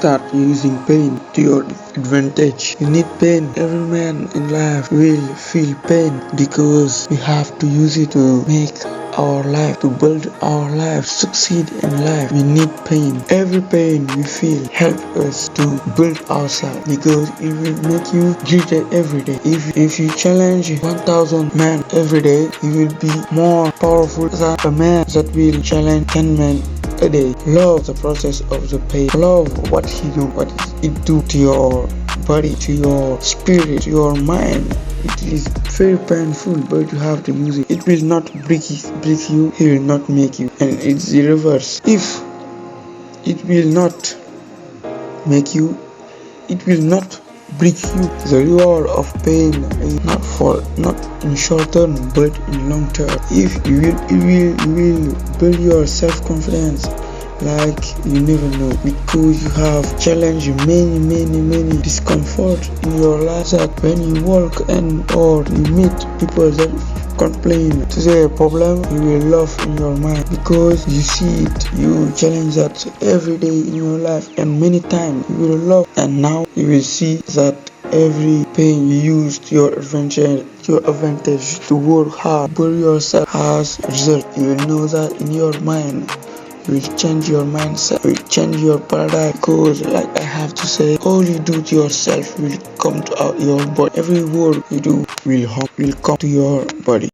start using pain to your advantage. You need pain. Every man in life will feel pain because we have to use it to make our life, to build our life, succeed in life. We need pain. Every pain we feel help us to build ourselves because it will make you greater every day. If you challenge 1,000 men every day, you will be more powerful than a man that will challenge 10 men a day. Love the process of the pain. Love what it do to your body, to your spirit, to your mind. It is very painful, but you have to use it. It will not break you, it will not make you. And it's the reverse. If it will not make you, it will not break you. The reward of pain is not in short term but in long term. If you will build your self-confidence like you never know, because you have challenged many discomfort in your life, that when you walk or you meet people that complain to their problem, you will laugh in your mind because you see it. You challenge that every day in your life, and many times you will laugh, and now you will see that every pain you use to your advantage to work hard, build yourself has result. You will know that in your mind. You will change your mindset, you will change your paradigm, because like I have to say, all you do to yourself will come to your body. Every word you do will come to your body.